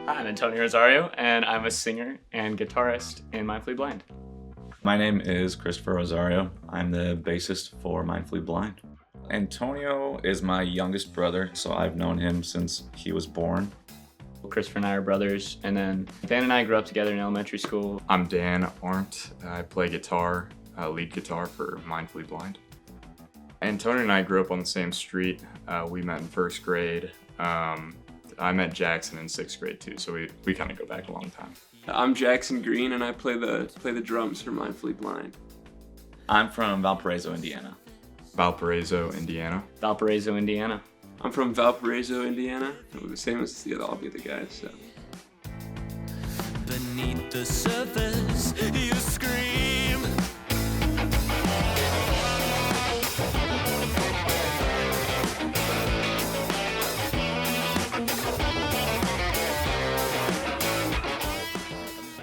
I'm Antonio Rosario, and I'm a singer and guitarist in Mindfully Blind. My name is Christopher Rosario. I'm the bassist for Mindfully Blind. Antonio is my youngest brother, so I've known him since he was born. Christopher and I are brothers, and then Dan and I grew up together in elementary school. I'm Dan Arndt. I play guitar, lead guitar for Mindfully Blind. Antonio and I grew up on the same street. We met in first grade. I met Jackson in sixth grade too, so we kind of go back a long time. I'm Jackson Green, and I play the drums for Mindfully Blind. I'm from Valparaiso, Indiana. Valparaiso, Indiana. Valparaiso, Indiana. I'm from Valparaiso, Indiana. We're the same as all the other guys. So. Beneath the surface, you scream.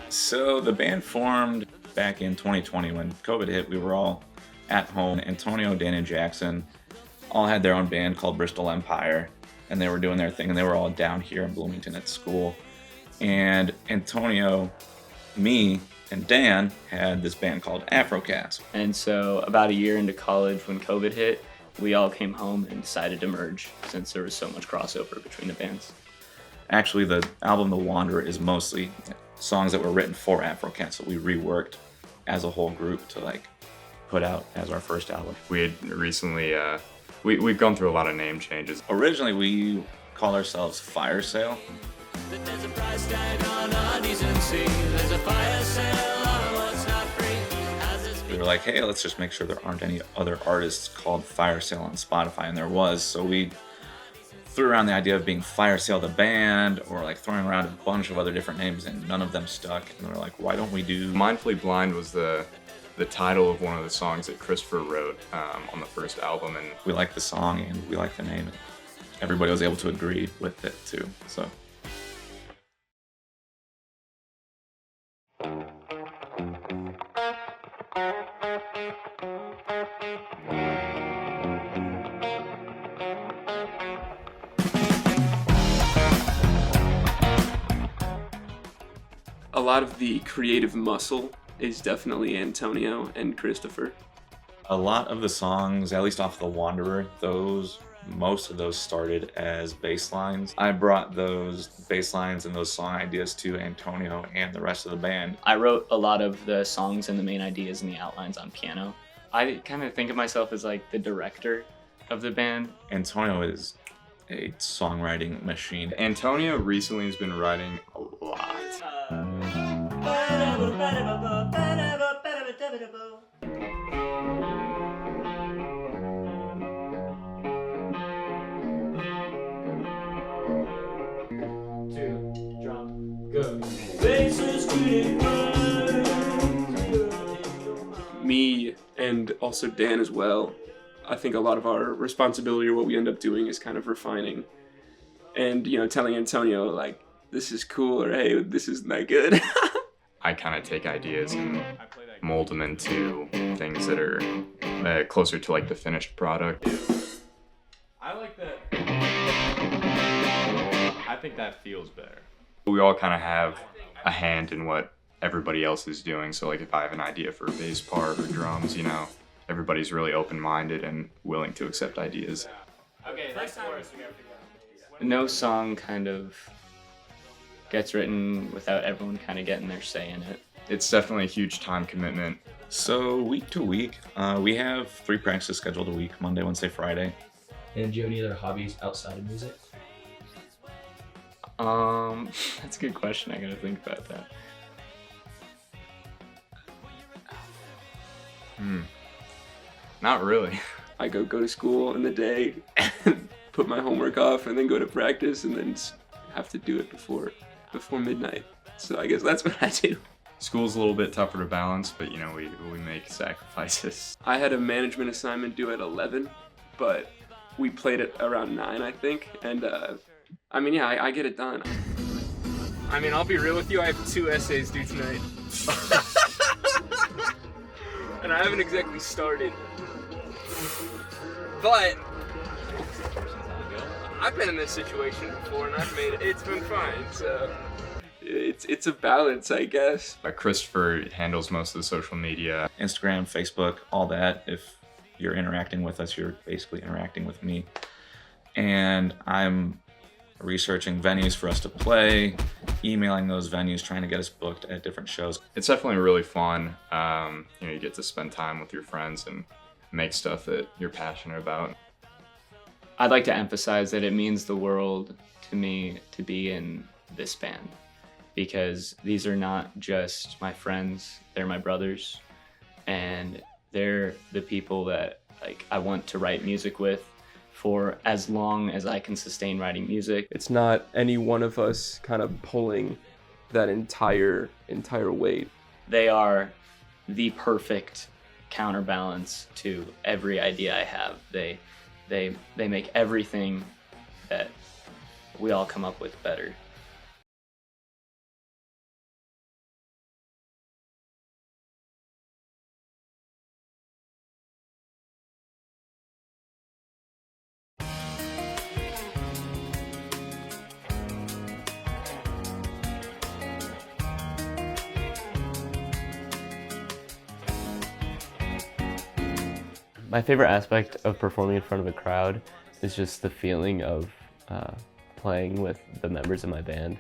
So the band formed back in 2020 when COVID hit. We were all at home. Antonio, Dan, and Jackson all had their own band called Bristol Empire, and they were doing their thing, and they were all down here in Bloomington at school. And Antonio, me, and Dan had this band called Afrocast. And so about a year into college when COVID hit, we all came home and decided to merge since there was so much crossover between the bands. Actually, the album The Wanderer is mostly songs that were written for Afrocast that we reworked as a whole group to put out as our first album. We had recently, we've gone through a lot of name changes. Originally, we called ourselves Fire Sale. There's a price tag on our decency. There's a fire sale on what's not free. We were like, hey, let's just make sure there aren't any other artists called Fire Sale on Spotify, and there was. So we threw around the idea of being Fire Sale the band, or throwing around a bunch of other different names, and none of them stuck. And we were like, why don't we do... Mindfully Blind was the title of one of the songs that Christopher wrote on the first album, and we liked the song and we liked the name. Everybody was able to agree with it too. So. A lot of the creative muscle is definitely Antonio and Christopher. A lot of the songs, at least off The Wanderer, most of those started as bass lines. I brought those bass lines and those song ideas to Antonio and the rest of the band. I wrote a lot of the songs and the main ideas and the outlines on piano. I kind of think of myself as the director of the band. Antonio is a songwriting machine. Antonio recently has been writing a lot. Me and also Dan as well. I think a lot of our responsibility or what we end up doing is kind of refining and, telling Antonio, this is cool, or hey, this isn't that good. I kind of take ideas and mold them into things that are closer to the finished product. I like that. I think that feels better. We all kind of have a hand in what everybody else is doing. So if I have an idea for a bass part or drums, everybody's really open-minded and willing to accept ideas. Okay, next chorus. No song kind of gets written without everyone kind of getting their say in it. It's definitely a huge time commitment. So week to week, we have 3 practices scheduled a week, Monday, Wednesday, Friday. And do you have any other hobbies outside of music? That's a good question. I gotta think about that. Not really. I go to school in the day, put my homework off, and then go to practice, and then have to do it before midnight. So I guess that's what I do. School's a little bit tougher to balance, but we make sacrifices. I had a management assignment due at 11, but we played it around 9, I think, and I get it done. I'll be real with you, I have 2 essays due tonight. And I haven't exactly started. But I've been in this situation before and I've made it. It's been fine. So it's a balance, I guess. Christopher handles most of the social media. Instagram, Facebook, all that. If you're interacting with us, you're basically interacting with me. And I'm researching venues for us to play, emailing those venues, trying to get us booked at different shows. It's definitely really fun. You get to spend time with your friends and make stuff that you're passionate about. I'd like to emphasize that it means the world to me to be in this band, because these are not just my friends, they're my brothers, and they're the people that I want to write music with for as long as I can sustain writing music. It's not any one of us kind of pulling that entire weight. They are the perfect counterbalance to every idea I have. They make everything that we all come up with better. My favorite aspect of performing in front of a crowd is just the feeling of playing with the members of my band,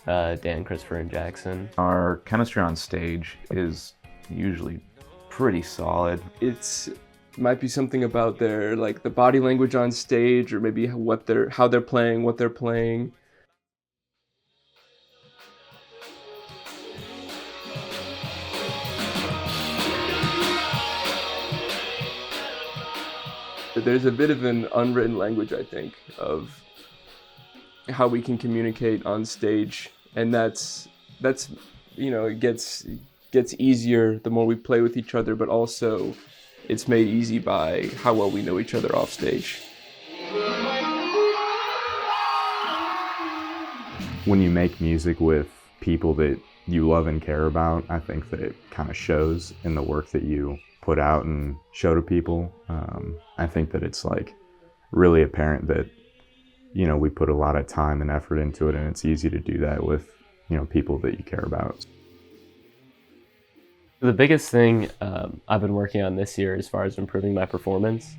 Dan, Christopher, and Jackson. Our chemistry on stage is usually pretty solid. It's might be something about their the body language on stage, or maybe how they're playing, what they're playing. There's a bit of an unwritten language, I think, of how we can communicate on stage, and that's it gets easier the more we play with each other, but also it's made easy by how well we know each other off stage. When you make music with people that you love and care about, I think that it kind of shows in the work that you put out and show to people. I think that it's really apparent that we put a lot of time and effort into it, and it's easy to do that with people that you care about. The biggest thing I've been working on this year as far as improving my performance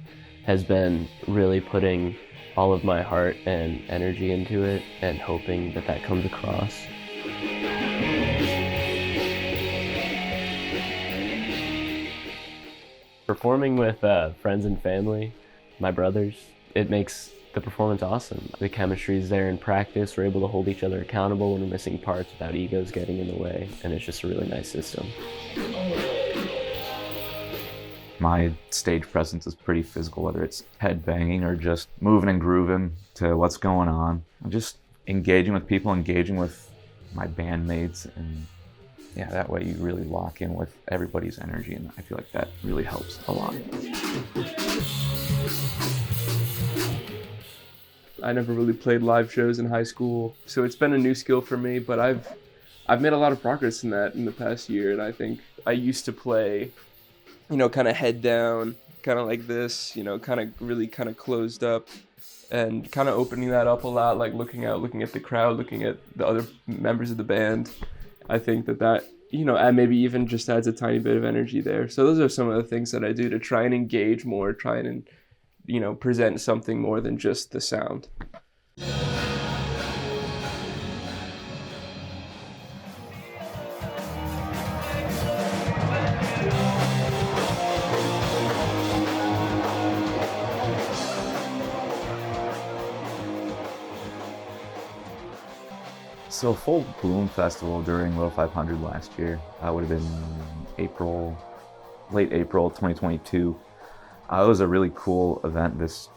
has been really putting all of my heart and energy into it and hoping that that comes across. Performing with friends and family, my brothers, it makes the performance awesome. The chemistry is there in practice. We're able to hold each other accountable when we're missing parts without egos getting in the way, and it's just a really nice system. My stage presence is pretty physical, whether it's head banging or just moving and grooving to what's going on. I'm just engaging with people, engaging with my bandmates, and yeah, that way you really lock in with everybody's energy, and I feel like that really helps a lot. I never really played live shows in high school, so it's been a new skill for me, but I've made a lot of progress in that in the past year, and I think I used to play, kind of head down, kind of like this, kind of really kind of closed up, and kind of opening that up a lot, looking out, looking at the crowd, looking at the other members of the band. I think that and maybe even just adds a tiny bit of energy there. So those are some of the things that I do to try and engage more, try and present something more than just the sound. So full Bloom Festival during Low 500 last year would have been late April 2022. It was a really cool event. This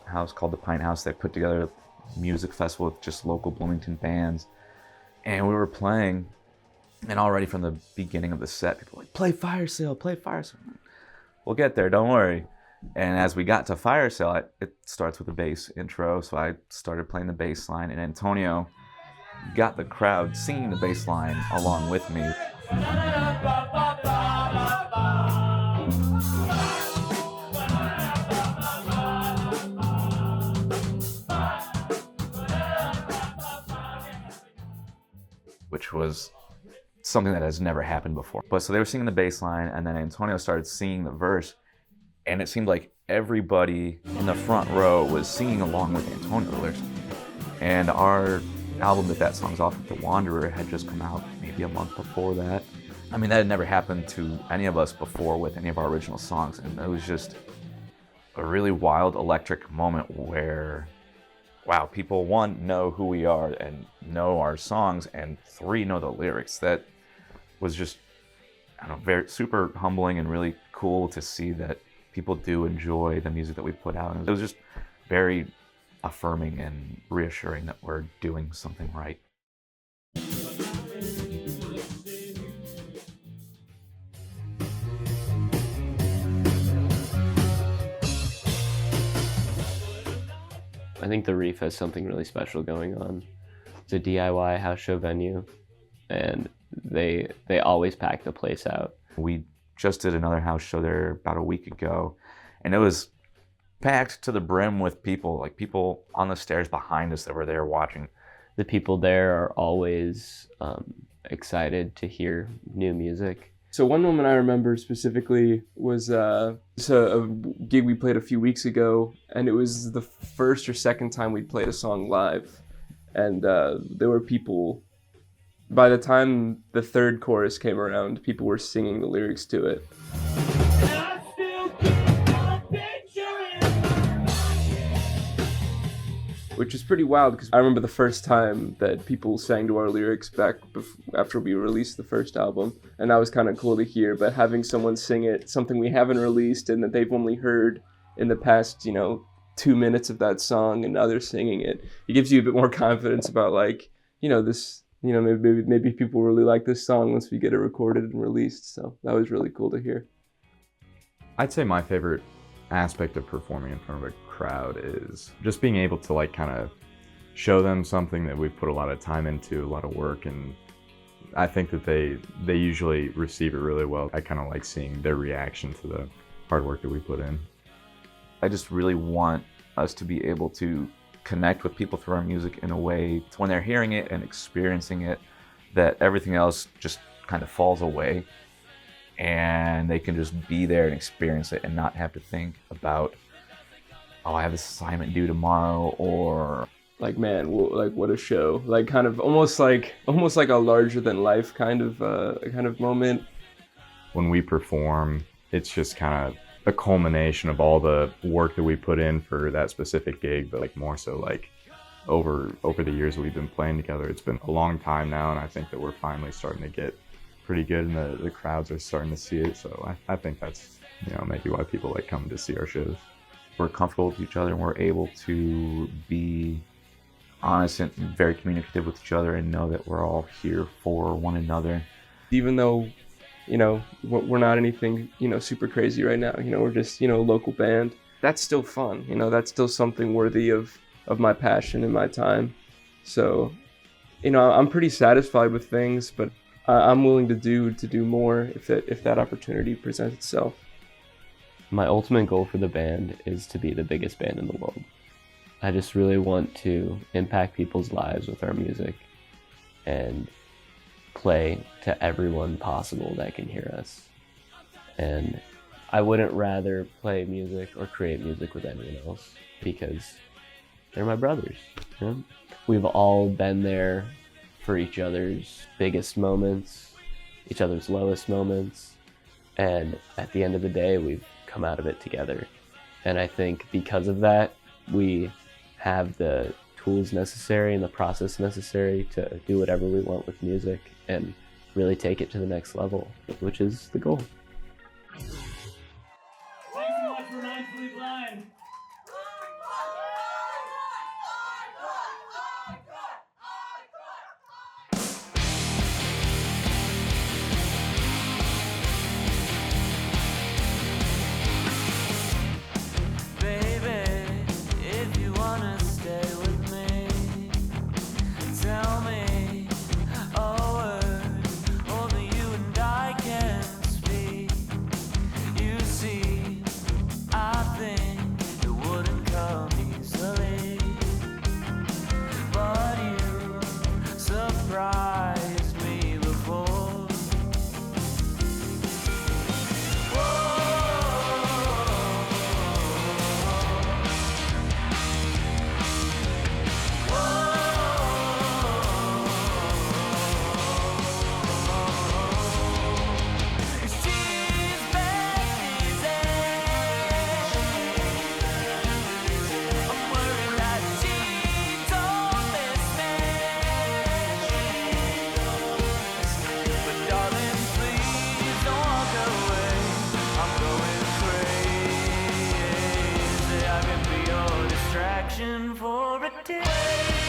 house called the Pine House, they put together a music festival with just local Bloomington bands. And we were playing, and already from the beginning of the set, people were like, play Fire Sale, play Fire Sale. We'll get there, don't worry. And as we got to Fire Sale, it starts with a bass intro, so I started playing the bass line, and Antonio got the crowd singing the bass line along with me. which was something that has never happened before. But so they were singing the bass line, and then Antonio started singing the verse, and it seemed like everybody in the front row was singing along with Antonio's lyrics. And our album that song's off of, The Wanderer, had just come out maybe a month before that. I mean, that had never happened to any of us before with any of our original songs, and it was just a really wild, electric moment where, wow, people, one, know who we are and know our songs, and three, know the lyrics. That was just, I don't know, very super humbling and really cool to see that people do enjoy the music that we put out. And it was just very affirming and reassuring that we're doing something right. I think the Reef has something really special going on. It's a DIY house show venue, and they always pack the place out. We just did another house show there about a week ago, and it was packed to the brim with people, like people on the stairs behind us that were there watching. The people there are always excited to hear new music. So one moment I remember specifically was a gig we played a few weeks ago, and it was the first or second time we played a song live. And there were people, by the time the third chorus came around, people were singing the lyrics to it. Which is pretty wild, because I remember the first time that people sang to our lyrics back after we released the first album, and that was kind of cool to hear. But having someone sing it, something we haven't released and that they've only heard in the past, 2 minutes of that song, and others singing it, it gives you a bit more confidence about maybe people really like this song once we get it recorded and released. So that was really cool to hear. I'd say my favorite aspect of performing in front of a crowd is just being able to kind of show them something that we've put a lot of time into, a lot of work, and I think that they usually receive it really well. I kind of like seeing their reaction to the hard work that we put in. I just really want us to be able to connect with people through our music in a way to when they're hearing it and experiencing it, that everything else just kind of falls away and they can just be there and experience it and not have to think about, oh, I have this assignment due tomorrow, or like, man, what a show. Like, kind of almost like a larger than life kind of moment. When we perform, it's just kind of a culmination of all the work that we put in for that specific gig, but more so over the years that we've been playing together. It's been a long time now, and I think that we're finally starting to get pretty good, and the crowds are starting to see it. So I think that's maybe why people like coming to see our shows. We're comfortable with each other, and we're able to be honest and very communicative with each other and know that we're all here for one another. Even though, we're not anything, super crazy right now, we're just, a local band. That's still fun, that's still something worthy of my passion and my time. So, I'm pretty satisfied with things, but I'm willing to do more if that opportunity presents itself. My ultimate goal for the band is to be the biggest band in the world. I just really want to impact people's lives with our music and play to everyone possible that can hear us. And I wouldn't rather play music or create music with anyone else, because they're my brothers. We've all been there for each other's biggest moments, each other's lowest moments, and at the end of the day, we've come out of it together. And I think because of that, we have the tools necessary and the process necessary to do whatever we want with music and really take it to the next level, which is the goal. Thanks so much for Mindfully Blind. attraction for a day.